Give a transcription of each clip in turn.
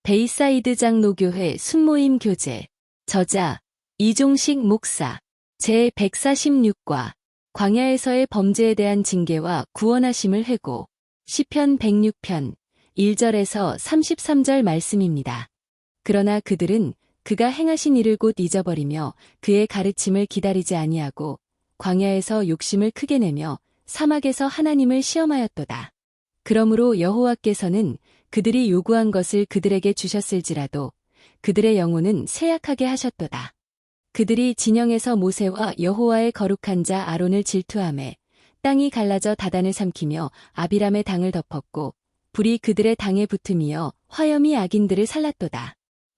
베이사이드 장로교회 순모임 교재. 저자 이종식 목사. 제146과 광야에서의 범죄에 대한 징계와 구원하심을 회고. 시편 106편 1절에서 33절 말씀입니다. 그러나 그들은 그가 행하신 일을 곧 잊어버리며 그의 가르침을 기다리지 아니하고 광야에서 욕심을 크게 내며 사막에서 하나님을 시험하였도다. 그러므로 여호와께서는 그들이 요구한 것을 그들에게 주셨을지라도 그들의 영혼은 쇠약하게 하셨도다. 그들이 진영에서 모세와 여호와의 거룩한 자 아론을 질투하매 땅이 갈라져 다단을 삼키며 아비람의 당을 덮었고 불이 그들의 당에 붙음이여 화염이 악인들을 살랐도다.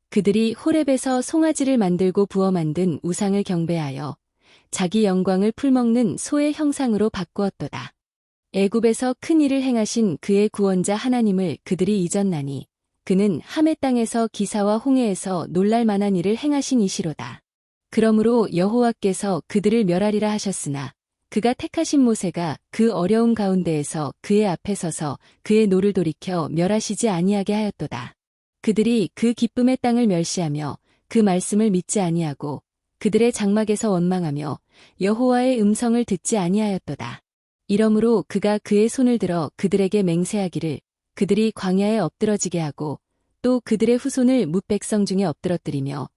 그들이 호렙에서 송아지를 만들고 부어 만든 우상을 경배하여 자기 영광을 풀먹는 소의 형상으로 바꾸었도다. 애굽에서 큰 일을 행하신 그의 구원자 하나님을 그들이 잊었나니 그는 함의 땅에서 기사와 홍해에서 놀랄 만한 일을 행하신 이시로다. 그러므로 여호와께서 그들을 멸하리라 하셨으나 그가 택하신 모세가 그 어려움 가운데에서 그의 앞에 서서 그의 노를 돌이켜 멸하시지 아니하게 하였도다. 그들이 그 기쁨의 땅을 멸시하며 그 말씀을 믿지 아니하고 그들의 장막에서 원망하며 여호와의 음성을 듣지 아니하였도다. 이러므로 그가 그의 손을 들어 그들에게 맹세하기를 그들이 광야에 엎드러지게 하고 또 그들의 후손을 뭇백성 중에 엎드러뜨리며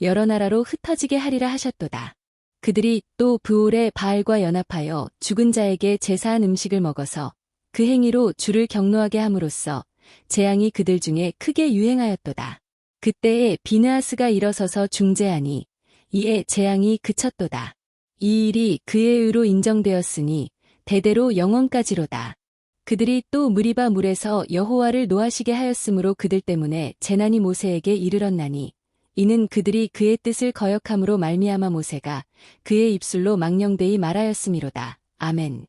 여러 나라로 흩어지게 하리라 하셨도다. 그들이 또 브올의 바알과 연합하여 죽은 자에게 제사한 음식을 먹어서 그 행위로 주를 경노하게 함으로써 재앙이 그들 중에 크게 유행하였도다. 그때에 비느하스가 일어서서 중재하니 이에 재앙이 그쳤도다. 이 일이 그의 의로 인정되었으니 대대로 영원까지로다. 그들이 또 무리바 물에서 여호와를 노하시게 하였으므로 그들 때문에 재난이 모세에게 이르렀나니 이는 그들이 그의 뜻을 거역함으로 말미암아 모세가 그의 입술로 망령되이 말하였음이로다. 아멘.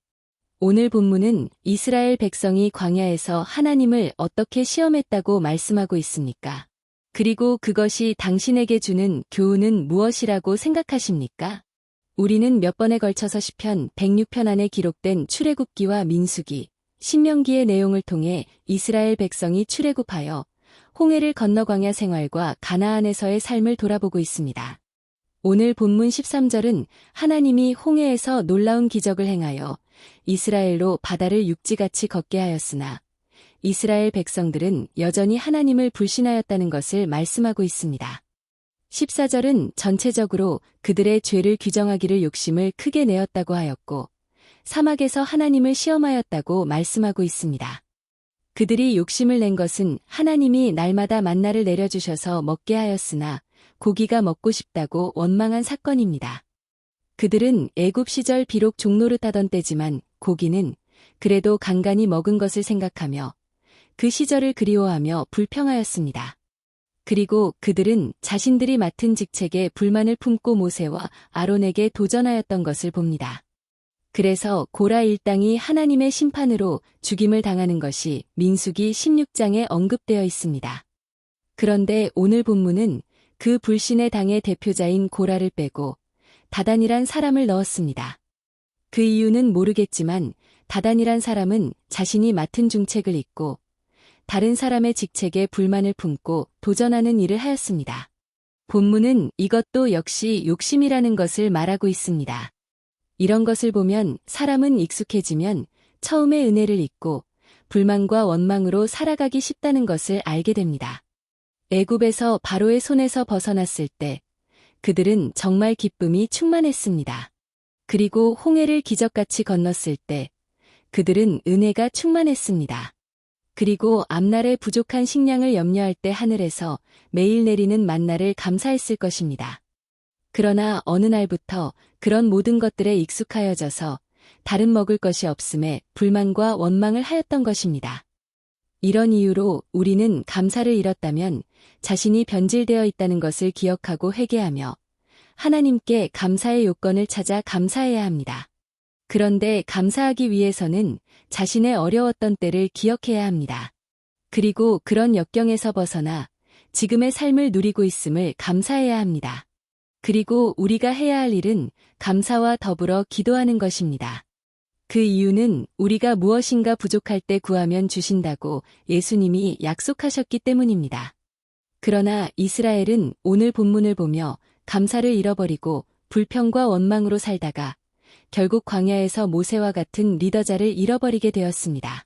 오늘 본문은 이스라엘 백성이 광야에서 하나님을 어떻게 시험했다고 말씀하고 있습니까? 그리고 그것이 당신에게 주는 교훈은 무엇이라고 생각하십니까? 우리는 몇 번에 걸쳐서 시편 106편 안에 기록된 출애굽기와 민수기, 신명기의 내용을 통해 이스라엘 백성이 출애굽하여 홍해를 건너 광야 생활과 가나안에서의 삶을 돌아보고 있습니다. 오늘 본문 13절은 하나님이 홍해에서 놀라운 기적을 행하여 이스라엘로 바다를 육지같이 걷게 하였으나 이스라엘 백성들은 여전히 하나님을 불신하였다는 것을 말씀하고 있습니다. 14절은 전체적으로 그들의 죄를 규정하기를 욕심을 크게 내었다고 하였고 사막에서 하나님을 시험하였다고 말씀하고 있습니다. 그들이 욕심을 낸 것은 하나님이 날마다 만나를 내려주셔서 먹게 하였으나 고기가 먹고 싶다고 원망한 사건입니다. 그들은 애굽 시절 비록 종노릇하던 때지만 고기는 그래도 간간히 먹은 것을 생각하며 그 시절을 그리워하며 불평하였습니다. 그리고 그들은 자신들이 맡은 직책에 불만을 품고 모세와 아론에게 도전하였던 것을 봅니다. 그래서 고라 일당이 하나님의 심판으로 죽임을 당하는 것이 민수기 16장에 언급되어 있습니다. 그런데 오늘 본문은 그 불신의 당의 대표자인 고라를 빼고 다단이란 사람을 넣었습니다. 그 이유는 모르겠지만 다단이란 사람은 자신이 맡은 중책을 잊고 다른 사람의 직책에 불만을 품고 도전하는 일을 하였습니다. 본문은 이것도 역시 욕심이라는 것을 말하고 있습니다. 이런 것을 보면 사람은 익숙해지면 처음에 은혜를 잊고 불만과 원망으로 살아가기 쉽다는 것을 알게 됩니다. 애굽에서 바로의 손에서 벗어났을 때 그들은 정말 기쁨이 충만했습니다. 그리고 홍해를 기적같이 건넜을 때 그들은 은혜가 충만했습니다. 그리고 앞날의 부족한 식량을 염려할 때 하늘에서 매일 내리는 만나를 감사했을 것입니다. 그러나 어느 날부터 그런 모든 것들에 익숙하여져서 다른 먹을 것이 없음에 불만과 원망을 하였던 것입니다. 이런 이유로 우리는 감사를 잃었다면 자신이 변질되어 있다는 것을 기억하고 회개하며 하나님께 감사의 요건을 찾아 감사해야 합니다. 그런데 감사하기 위해서는 자신의 어려웠던 때를 기억해야 합니다. 그리고 그런 역경에서 벗어나 지금의 삶을 누리고 있음을 감사해야 합니다. 그리고 우리가 해야 할 일은 감사와 더불어 기도하는 것입니다. 그 이유는 우리가 무엇인가 부족할 때 구하면 주신다고 예수님이 약속하셨기 때문입니다. 그러나 이스라엘은 오늘 본문을 보며 감사를 잃어버리고 불평과 원망으로 살다가 결국 광야에서 모세와 같은 리더자를 잃어버리게 되었습니다.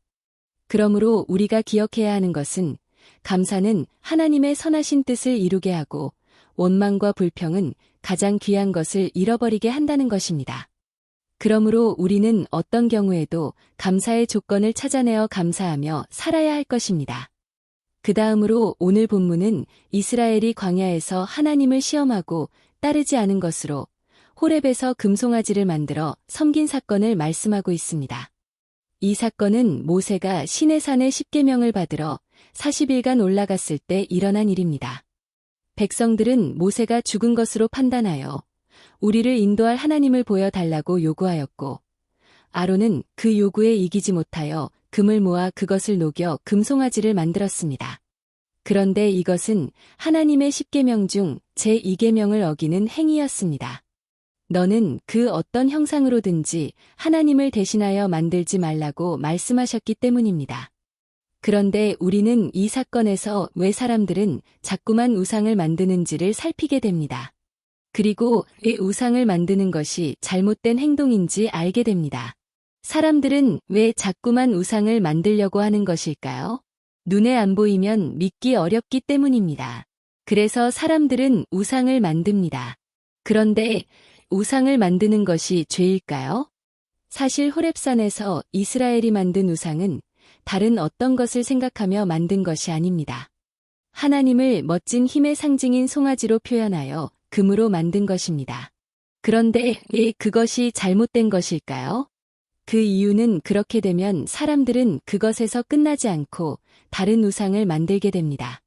그러므로 우리가 기억해야 하는 것은 감사는 하나님의 선하신 뜻을 이루게 하고 원망과 불평은 가장 귀한 것을 잃어버리게 한다는 것입니다. 그러므로 우리는 어떤 경우에도 감사의 조건을 찾아내어 감사하며 살아야 할 것입니다. 그 다음으로 오늘 본문은 이스라엘이 광야에서 하나님을 시험하고 따르지 않은 것으로 호렙에서 금송아지를 만들어 섬긴 사건을 말씀하고 있습니다. 이 사건은 모세가 시내산의 십계명을 받으러 40일간 올라갔을 때 일어난 일입니다. 백성들은 모세가 죽은 것으로 판단하여 우리를 인도할 하나님을 보여달라고 요구하였고 아론은 그 요구에 이기지 못하여 금을 모아 그것을 녹여 금송아지를 만들었습니다. 그런데 이것은 하나님의 십계명 중 제2계명을 어기는 행위였습니다. 너는 그 어떤 형상으로든지 하나님을 대신하여 만들지 말라고 말씀하셨기 때문입니다. 그런데 우리는 이 사건에서 왜 사람들은 자꾸만 우상을 만드는지를 살피게 됩니다. 그리고 왜 우상을 만드는 것이 잘못된 행동인지 알게 됩니다. 사람들은 왜 자꾸만 우상을 만들려고 하는 것일까요? 눈에 안 보이면 믿기 어렵기 때문입니다. 그래서 사람들은 우상을 만듭니다. 그런데 우상을 만드는 것이 죄일까요? 사실 호렙산에서 이스라엘이 만든 우상은 다른 어떤 것을 생각하며 만든 것이 아닙니다. 하나님을 멋진 힘의 상징인 송아지로 표현하여 금으로 만든 것입니다. 그런데 왜 그것이 잘못된 것일까요? 그 이유는 그렇게 되면 사람들은 그것에서 끝나지 않고 다른 우상을 만들게 됩니다.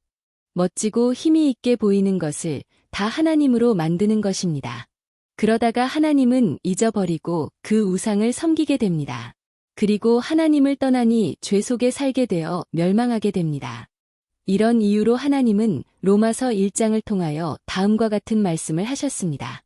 멋지고 힘이 있게 보이는 것을 다 하나님으로 만드는 것입니다. 그러다가 하나님은 잊어버리고 그 우상을 섬기게 됩니다. 그리고 하나님을 떠나니 죄 속에 살게 되어 멸망하게 됩니다. 이런 이유로 하나님은 로마서 1장을 통하여 다음과 같은 말씀을 하셨습니다.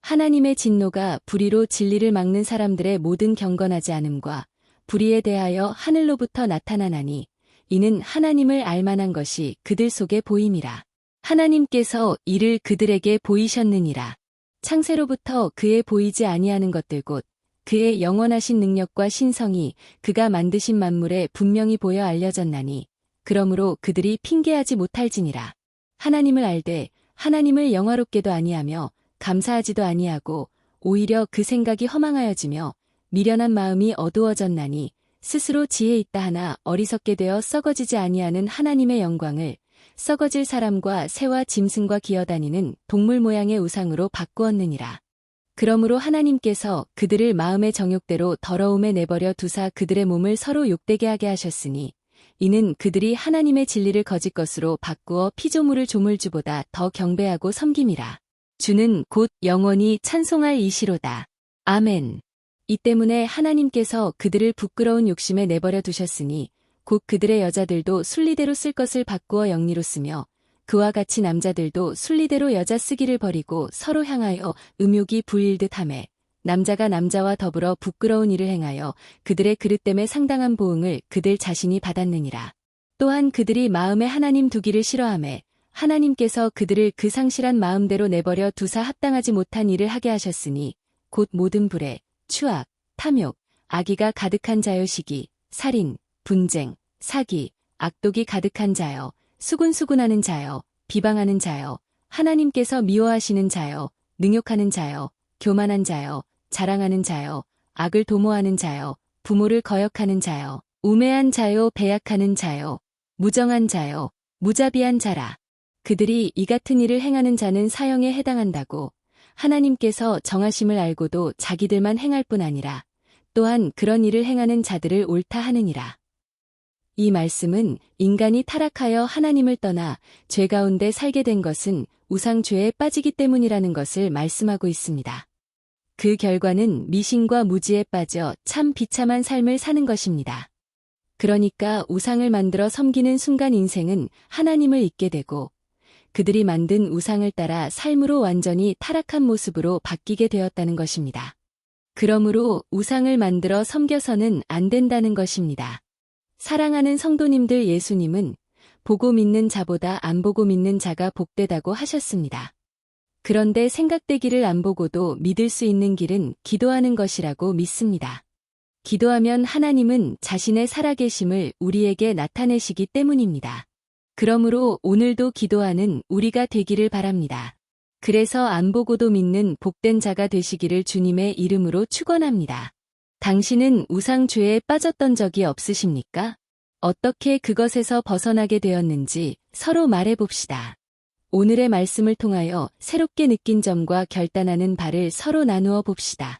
하나님의 진노가 불의로 진리를 막는 사람들의 모든 경건하지 않음과 불의에 대하여 하늘로부터 나타나나니 이는 하나님을 알만한 것이 그들 속에 보임이라. 하나님께서 이를 그들에게 보이셨느니라. 창세로부터 그의 보이지 아니하는 것들 곧 그의 영원하신 능력과 신성이 그가 만드신 만물에 분명히 보여 알려졌나니 그러므로 그들이 핑계하지 못할지니라. 하나님을 알되 하나님을 영화롭게도 아니하며 감사하지도 아니하고 오히려 그 생각이 허망하여지며 미련한 마음이 어두워졌나니 스스로 지혜 있다 하나 어리석게 되어 썩어지지 아니하는 하나님의 영광을 썩어질 사람과 새와 짐승과 기어다니는 동물 모양의 우상으로 바꾸었느니라. 그러므로 하나님께서 그들을 마음의 정욕대로 더러움에 내버려 두사 그들의 몸을 서로 욕되게 하게 하셨으니 이는 그들이 하나님의 진리를 거짓 것으로 바꾸어 피조물을 조물주보다 더 경배하고 섬김이라. 주는 곧 영원히 찬송할 이시로다. 아멘. 이 때문에 하나님께서 그들을 부끄러운 욕심에 내버려 두셨으니 곧 그들의 여자들도 순리대로 쓸 것을 바꾸어 영리로 쓰며 그와 같이 남자들도 순리대로 여자 쓰기를 버리고 서로 향하여 음욕이 부릴 듯하매 남자가 남자와 더불어 부끄러운 일을 행하여 그들의 그릇됨에 상당한 보응을 그들 자신이 받았느니라. 또한 그들이 마음에 하나님 두기를 싫어하매 하나님께서 그들을 그 상실한 마음대로 내버려 두사 합당하지 못한 일을 하게 하셨으니 곧 모든 불의, 추악, 탐욕, 악의가 가득한 자여 시기, 살인, 분쟁, 사기, 악독이 가득한 자여, 수군수군하는 자여, 비방하는 자여, 하나님께서 미워하시는 자여, 능욕하는 자여, 교만한 자여, 자랑하는 자여, 악을 도모하는 자여, 부모를 거역하는 자여, 우매한 자여, 배약하는 자여, 무정한 자여, 무자비한 자라. 그들이 이 같은 일을 행하는 자는 사형에 해당한다고 하나님께서 정하심을 알고도 자기들만 행할 뿐 아니라 또한 그런 일을 행하는 자들을 옳다 하느니라. 이 말씀은 인간이 타락하여 하나님을 떠나 죄 가운데 살게 된 것은 우상죄에 빠지기 때문이라는 것을 말씀하고 있습니다. 그 결과는 미신과 무지에 빠져 참 비참한 삶을 사는 것입니다. 그러니까 우상을 만들어 섬기는 순간 인생은 하나님을 잊게 되고 그들이 만든 우상을 따라 삶으로 완전히 타락한 모습으로 바뀌게 되었다는 것입니다. 그러므로 우상을 만들어 섬겨서는 안 된다는 것입니다. 사랑하는 성도님들, 예수님은 보고 믿는 자보다 안 보고 믿는 자가 복되다고 하셨습니다. 그런데 생각되기를 안 보고도 믿을 수 있는 길은 기도하는 것이라고 믿습니다. 기도하면 하나님은 자신의 살아계심을 우리에게 나타내시기 때문입니다. 그러므로 오늘도 기도하는 우리가 되기를 바랍니다. 그래서 안 보고도 믿는 복된 자가 되시기를 주님의 이름으로 축원합니다. 당신은 우상죄에 빠졌던 적이 없으십니까? 어떻게 그것에서 벗어나게 되었는지 서로 말해봅시다. 오늘의 말씀을 통하여 새롭게 느낀 점과 결단하는 바를 서로 나누어 봅시다.